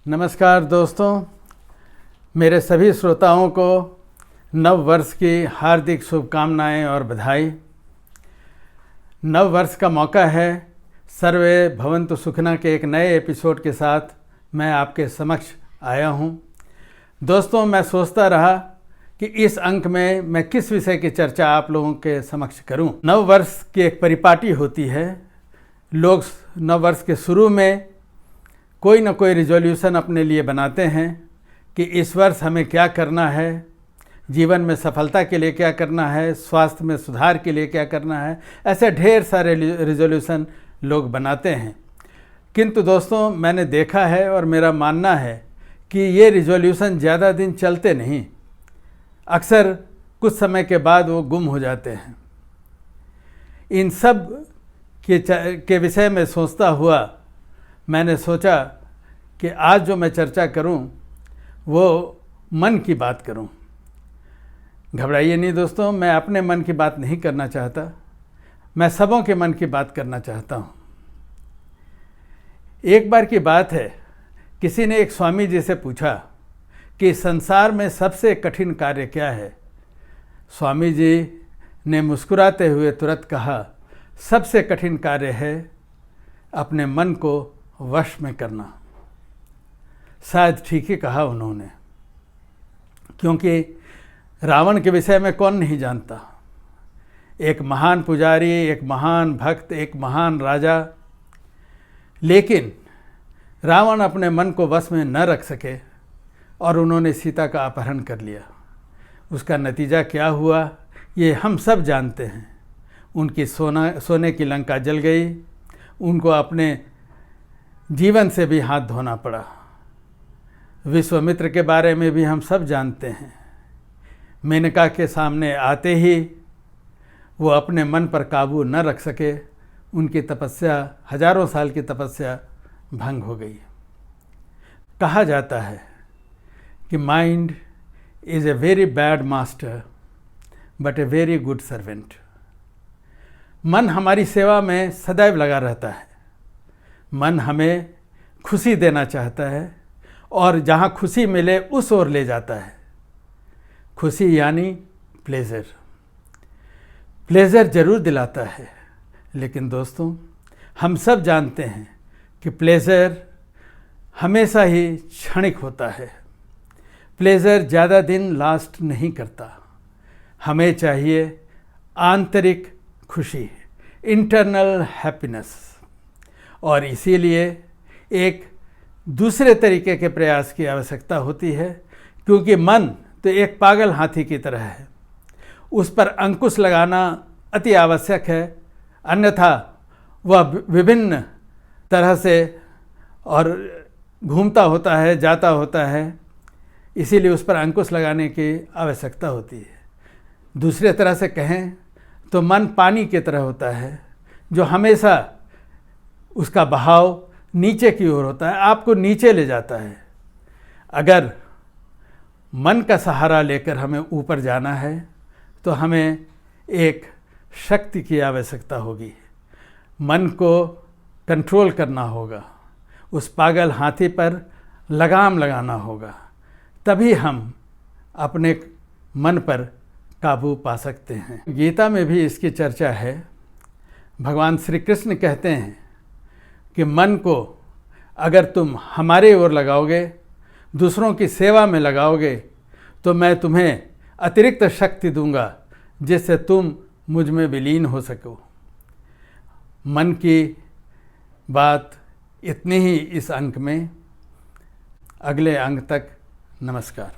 नमस्कार दोस्तों, मेरे सभी श्रोताओं को नव वर्ष की हार्दिक शुभकामनाएं और बधाई। नव वर्ष का मौका है। सर्वे भवन्तु सुखिनः के एक नए एपिसोड के साथ मैं आपके समक्ष आया हूं। दोस्तों, मैं सोचता रहा कि इस अंक में मैं किस विषय की चर्चा आप लोगों के समक्ष करूं। नव वर्ष की एक परिपाटी होती है। लोग नव वर्ष के शुरू में कोई ना कोई रिजोल्यूशन अपने लिए बनाते हैं कि इस वर्ष हमें क्या करना है, जीवन में सफलता के लिए क्या करना है, स्वास्थ्य में सुधार के लिए क्या करना है। ऐसे ढेर सारे रिजोल्यूशन लोग बनाते हैं। किंतु दोस्तों, मैंने देखा है और मेरा मानना है कि ये रिजोल्यूशन ज़्यादा दिन चलते नहीं। अक्सर कुछ समय के बाद वो गुम हो जाते हैं। इन सब के विषय में सोचता हुआ मैंने सोचा कि आज जो मैं चर्चा करूं वो मन की बात करूं। घबराइए नहीं दोस्तों, मैं अपने मन की बात नहीं करना चाहता, मैं सबों के मन की बात करना चाहता हूं। एक बार की बात है, किसी ने एक स्वामी जी से पूछा कि संसार में सबसे कठिन कार्य क्या है। स्वामी जी ने मुस्कुराते हुए तुरंत कहा, सबसे कठिन कार्य है अपने मन को वश में करना। शायद ठीक ही कहा उन्होंने, क्योंकि रावण के विषय में कौन नहीं जानता। एक महान पुजारी, एक महान भक्त, एक महान राजा, लेकिन रावण अपने मन को वश में न रख सके और उन्होंने सीता का अपहरण कर लिया। उसका नतीजा क्या हुआ ये हम सब जानते हैं। उनकी सोने की लंका जल गई। उनको अपने जीवन से भी हाथ धोना पड़ा। विश्वामित्र के बारे में भी हम सब जानते हैं। मेनका के सामने आते ही वो अपने मन पर काबू न रख सके। उनकी तपस्या, हजारों साल की तपस्या भंग हो गई। कहा जाता है कि mind is a very bad master but a very good servant. मन हमारी सेवा में सदैव लगा रहता है। मन हमें खुशी देना चाहता है और जहाँ खुशी मिले उस ओर ले जाता है। खुशी यानी प्लेज़र। प्लेज़र ज़रूर दिलाता है, लेकिन दोस्तों हम सब जानते हैं कि प्लेज़र हमेशा ही क्षणिक होता है। प्लेज़र ज़्यादा दिन लास्ट नहीं करता। हमें चाहिए आंतरिक खुशी, इंटरनल हैप्पीनेस। और इसीलिए एक दूसरे तरीके के प्रयास की आवश्यकता होती है, क्योंकि मन तो एक पागल हाथी की तरह है। उस पर अंकुश लगाना अति आवश्यक है, अन्यथा वह विभिन्न तरह से और घूमता होता है, जाता होता है। इसीलिए उस पर अंकुश लगाने की आवश्यकता होती है। दूसरे तरह से कहें तो मन पानी की तरह होता है, जो हमेशा उसका बहाव नीचे की ओर होता है, आपको नीचे ले जाता है। अगर मन का सहारा लेकर हमें ऊपर जाना है तो हमें एक शक्ति की आवश्यकता होगी। मन को कंट्रोल करना होगा, उस पागल हाथी पर लगाम लगाना होगा, तभी हम अपने मन पर काबू पा सकते हैं। गीता में भी इसकी चर्चा है। भगवान श्री कृष्ण कहते हैं कि मन को अगर तुम हमारे ओर लगाओगे, दूसरों की सेवा में लगाओगे, तो मैं तुम्हें अतिरिक्त शक्ति दूंगा जिससे तुम मुझ में विलीन हो सको। मन की बात इतनी ही इस अंक में। अगले अंक तक नमस्कार।